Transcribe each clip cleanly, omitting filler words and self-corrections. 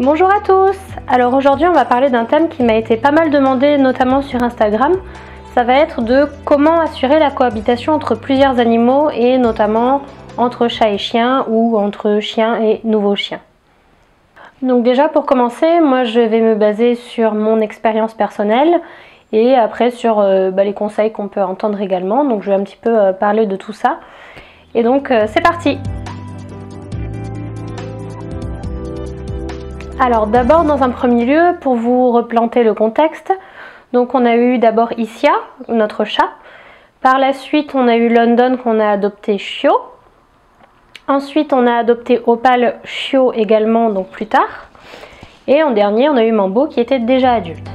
Bonjour à tous. Alors aujourd'hui on va parler d'un thème qui m'a été pas mal demandé, notamment sur Instagram. Ça va être de comment assurer la cohabitation entre plusieurs animaux et notamment entre chat et chien ou entre chien et nouveau chien. Donc déjà pour commencer, moi je vais me baser sur mon expérience personnelle et après sur les conseils qu'on peut entendre également. Donc je vais un petit peu parler de tout ça. Et donc c'est parti. Alors d'abord dans un premier lieu, pour vous replanter le contexte, donc on a eu d'abord Isia, notre chat. Par la suite on a eu London qu'on a adopté chiot. Ensuite on a adopté Opal chiot également, donc plus tard. Et en dernier on a eu Mambo qui était déjà adulte.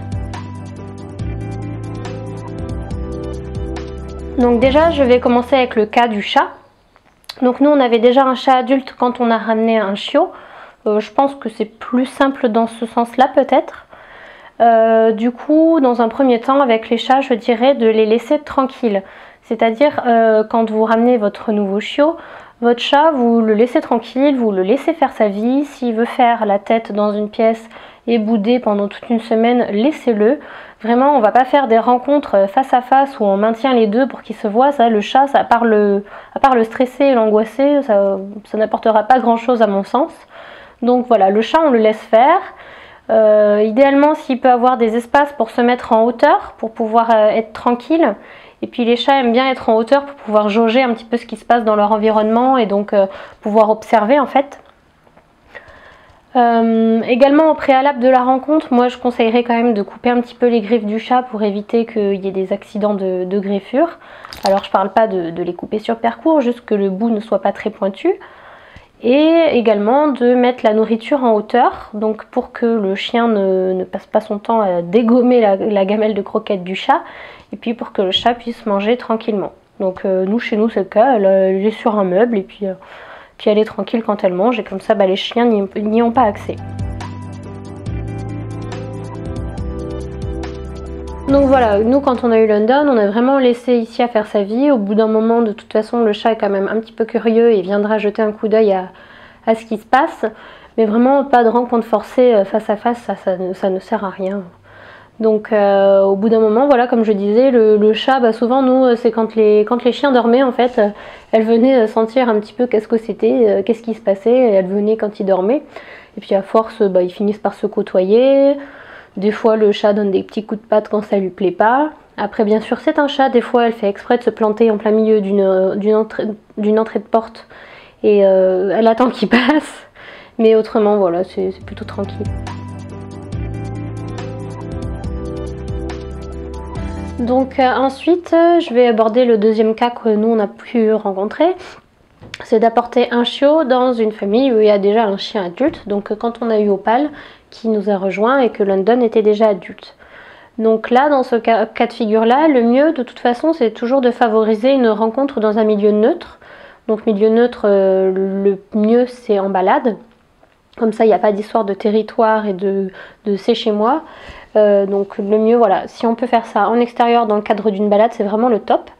Donc déjà je vais commencer avec le cas du chat. Donc nous on avait déjà un chat adulte quand on a ramené un chiot. Je pense que c'est plus simple dans ce sens-là peut-être. Du coup, dans un premier temps, avec les chats, je dirais de les laisser tranquilles. C'est-à-dire, quand vous ramenez votre nouveau chiot, votre chat, vous le laissez tranquille, vous le laissez faire sa vie. S'il veut faire la tête dans une pièce et bouder pendant toute une semaine, laissez-le. Vraiment, on va pas faire des rencontres face à face où on maintient les deux pour qu'ils se voient. Ça, le chat, à part le stresser et l'angoisser, ça n'apportera pas grand-chose à mon sens. Donc voilà, le chat on le laisse faire. Idéalement s'il peut avoir des espaces pour se mettre en hauteur, pour pouvoir être tranquille. Et puis les chats aiment bien être en hauteur pour pouvoir jauger un petit peu ce qui se passe dans leur environnement et donc pouvoir observer en fait. Également au préalable de la rencontre, moi je conseillerais quand même de couper un petit peu les griffes du chat pour éviter qu'il y ait des accidents de greffure. Alors je parle pas de les couper sur parcours, juste que le bout ne soit pas très pointu. Et également de mettre la nourriture en hauteur, donc pour que le chien ne passe pas son temps à dégommer la gamelle de croquettes du chat, et puis pour que le chat puisse manger tranquillement. Donc nous, chez nous c'est le cas, elle est sur un meuble et puis elle est tranquille quand elle mange, et comme ça les chiens n'y ont pas accès. Donc voilà, nous quand on a eu London, on a vraiment laissé Isia faire sa vie. Au bout d'un moment, de toute façon, le chat est quand même un petit peu curieux et viendra jeter un coup d'œil à ce qui se passe. Mais vraiment, pas de rencontre forcée face à face, ça ne sert à rien. Donc au bout d'un moment, voilà, comme je disais, le chat, souvent nous, c'est quand les chiens dormaient en fait, elle venait sentir un petit peu qu'est-ce que c'était, qu'est-ce qui se passait, et elle venait quand ils dormaient. Et puis à force, ils finissent par se côtoyer. Des fois le chat donne des petits coups de patte quand ça lui plaît pas. Après bien sûr c'est un chat, des fois elle fait exprès de se planter en plein milieu d'une entrée de porte et elle attend qu'il passe. Mais autrement voilà, c'est plutôt tranquille. Donc ensuite je vais aborder le deuxième cas que nous on a pu rencontrer. C'est d'apporter un chiot dans une famille où il y a déjà un chien adulte. Donc quand on a eu Opal qui nous a rejoint et que London était déjà adulte. Donc là, dans ce cas de figure-là, le mieux de toute façon, c'est toujours de favoriser une rencontre dans un milieu neutre. Donc milieu neutre, le mieux c'est en balade. Comme ça, il n'y a pas d'histoire de territoire et de c'est chez moi. Donc le mieux, voilà, si on peut faire ça en extérieur dans le cadre d'une balade, c'est vraiment le top.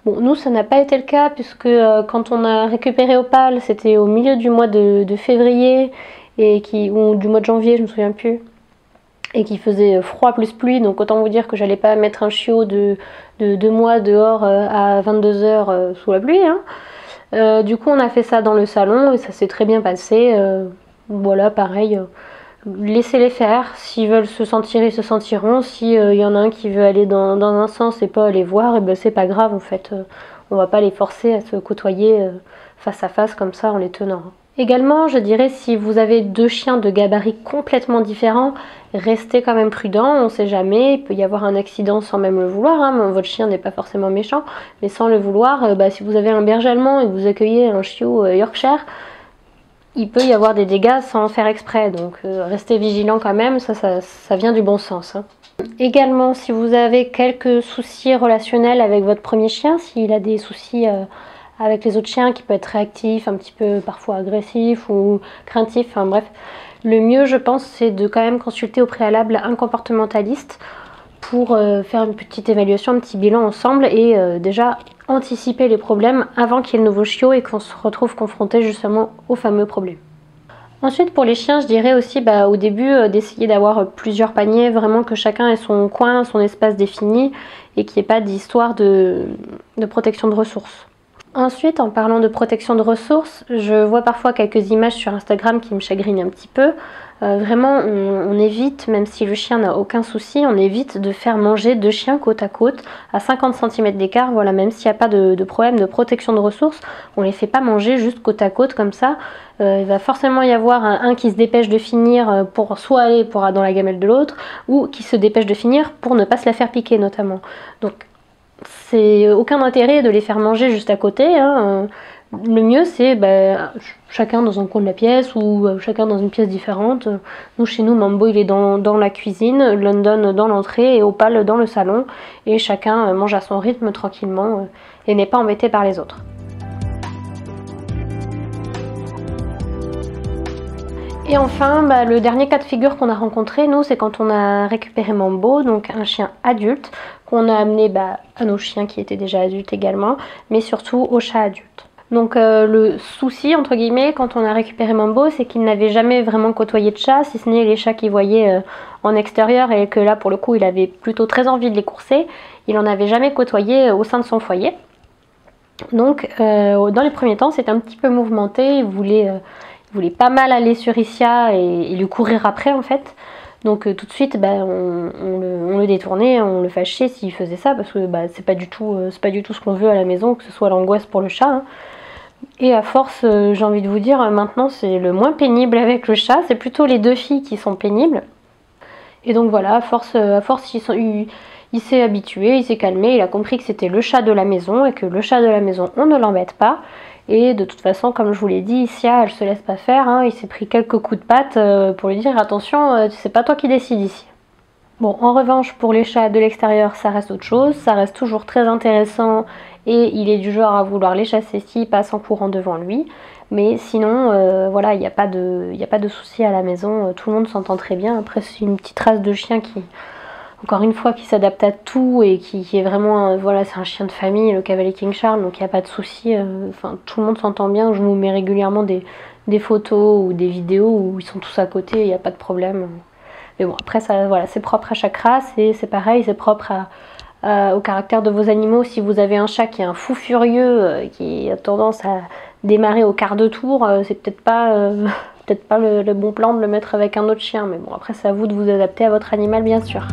Bon, nous, ça n'a pas été le cas puisque quand on a récupéré Opal, c'était au milieu du mois de février ou du mois de janvier, je me souviens plus, et qui faisait froid plus pluie, donc autant vous dire que j'allais pas mettre un chiot de 2 mois dehors à 22 h sous la pluie. Hein. Du coup, on a fait ça dans le salon et ça s'est très bien passé. Voilà, pareil. Laissez-les faire, s'ils veulent se sentir, ils se sentiront. Si y en a un qui veut aller dans un sens et pas aller voir, et c'est pas grave en fait. On va pas les forcer à se côtoyer face à face comme ça en les tenant. Également, je dirais si vous avez 2 chiens de gabarits complètement différents, restez quand même prudent, on sait jamais, il peut y avoir un accident sans même le vouloir. Hein. Votre chien n'est pas forcément méchant, mais sans le vouloir, si vous avez un berger allemand et que vous accueillez un chiot Yorkshire, il peut y avoir des dégâts sans faire exprès, donc restez vigilant quand même, ça vient du bon sens. Hein. Également, si vous avez quelques soucis relationnels avec votre premier chien, s'il a des soucis avec les autres chiens qui peut être réactif, un petit peu parfois agressif ou craintif, enfin bref, le mieux je pense c'est de quand même consulter au préalable un comportementaliste pour faire une petite évaluation, un petit bilan ensemble et déjà anticiper les problèmes avant qu'il y ait le nouveau chiot et qu'on se retrouve confronté justement aux fameux problèmes. Ensuite pour les chiens, je dirais aussi au début d'essayer d'avoir plusieurs paniers, vraiment que chacun ait son coin, son espace défini et qu'il n'y ait pas d'histoire de protection de ressources. Ensuite, en parlant de protection de ressources, je vois parfois quelques images sur Instagram qui me chagrinent un petit peu. Vraiment, on évite, même si le chien n'a aucun souci, on évite de faire manger deux chiens côte à côte à 50 cm d'écart. Voilà, même s'il n'y a pas de problème de protection de ressources, on les fait pas manger juste côte à côte comme ça. Il va forcément y avoir un qui se dépêche de finir pour soit aller dans la gamelle de l'autre, ou qui se dépêche de finir pour ne pas se la faire piquer notamment. Donc c'est aucun intérêt de les faire manger juste à côté, hein. Le mieux c'est chacun dans un coin de la pièce ou chacun dans une pièce différente. Nous chez nous, Mambo il est dans la cuisine, London dans l'entrée et Opal dans le salon, et chacun mange à son rythme tranquillement et n'est pas embêté par les autres. Et enfin, le dernier cas de figure qu'on a rencontré, nous, c'est quand on a récupéré Mambo, donc un chien adulte, qu'on a amené à nos chiens qui étaient déjà adultes également, mais surtout aux chats adultes. Donc le souci, entre guillemets, quand on a récupéré Mambo, c'est qu'il n'avait jamais vraiment côtoyé de chat, si ce n'est les chats qu'il voyait en extérieur, et que là, pour le coup, il avait plutôt très envie de les courser. Il n'en avait jamais côtoyé au sein de son foyer. Donc dans les premiers temps, c'était un petit peu mouvementé, il voulait pas mal aller sur Isia et lui courir après en fait. Donc tout de suite on le détournait, on le fâchait s'il faisait ça, parce que c'est pas du tout ce qu'on veut à la maison, que ce soit l'angoisse pour le chat, hein. Et à force, j'ai envie de vous dire, maintenant c'est le moins pénible avec le chat, c'est plutôt les deux filles qui sont pénibles. Et donc voilà, à force il s'est habitué, il s'est calmé, il a compris que c'était le chat de la maison et que le chat de la maison on ne l'embête pas. Et de toute façon, comme je vous l'ai dit, Isia elle se laisse pas faire, hein. Il s'est pris quelques coups de patte pour lui dire attention, c'est pas toi qui décides ici. Bon, en revanche, pour les chats de l'extérieur, ça reste autre chose, ça reste toujours très intéressant et il est du genre à vouloir les chasser s'ils passent en courant devant lui. Mais sinon, voilà, il n'y a pas de souci à la maison, tout le monde s'entend très bien. Après, c'est une petite race de chien qui, encore une fois, qui s'adapte à tout et qui est vraiment, voilà, c'est un chien de famille, le Cavalier King Charles, donc il n'y a pas de souci. Enfin, tout le monde s'entend bien. Je vous mets régulièrement des photos ou des vidéos où ils sont tous à côté, il n'y a pas de problème. Mais bon, après, ça, voilà, c'est propre à chaque race et c'est pareil, c'est propre au caractère de vos animaux. Si vous avez un chat qui est un fou furieux, qui a tendance à démarrer au quart de tour, c'est peut-être pas le bon plan de le mettre avec un autre chien. Mais bon, après, c'est à vous de vous adapter à votre animal, bien sûr.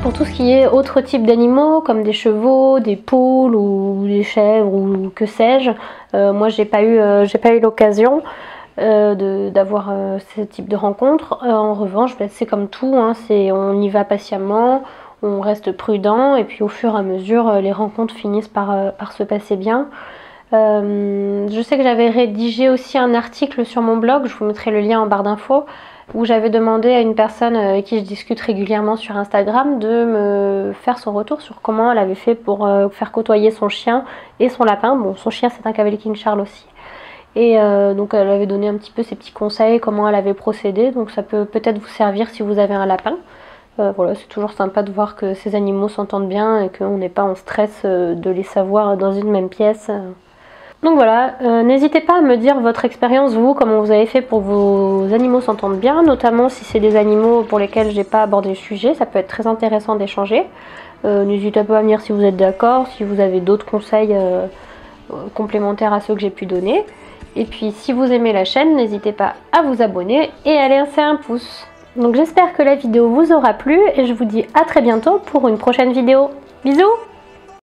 Pour tout ce qui est autres types d'animaux, comme des chevaux, des poules ou des chèvres ou que sais-je, moi j'ai pas eu l'occasion d'avoir ce type de rencontre. En revanche, c'est comme tout, hein, on y va patiemment, on reste prudent et puis au fur et à mesure, les rencontres finissent par se passer bien. Je sais que j'avais rédigé aussi un article sur mon blog, je vous mettrai le lien en barre d'infos, où j'avais demandé à une personne avec qui je discute régulièrement sur Instagram de me faire son retour sur comment elle avait fait pour faire côtoyer son chien et son lapin. Bon, son chien c'est un Cavalier King Charles aussi. Et donc elle avait donné un petit peu ses petits conseils, comment elle avait procédé, donc ça peut peut-être vous servir si vous avez un lapin. Voilà, c'est toujours sympa de voir que ces animaux s'entendent bien et qu'on n'est pas en stress de les savoir dans une même pièce. Donc voilà, n'hésitez pas à me dire votre expérience, vous, comment vous avez fait pour vos animaux s'entendent bien, notamment si c'est des animaux pour lesquels j'ai pas abordé le sujet, ça peut être très intéressant d'échanger. N'hésitez pas à me dire si vous êtes d'accord, si vous avez d'autres conseils complémentaires à ceux que j'ai pu donner. Et puis si vous aimez la chaîne, n'hésitez pas à vous abonner et à laisser un pouce. Donc j'espère que la vidéo vous aura plu et je vous dis à très bientôt pour une prochaine vidéo. Bisous!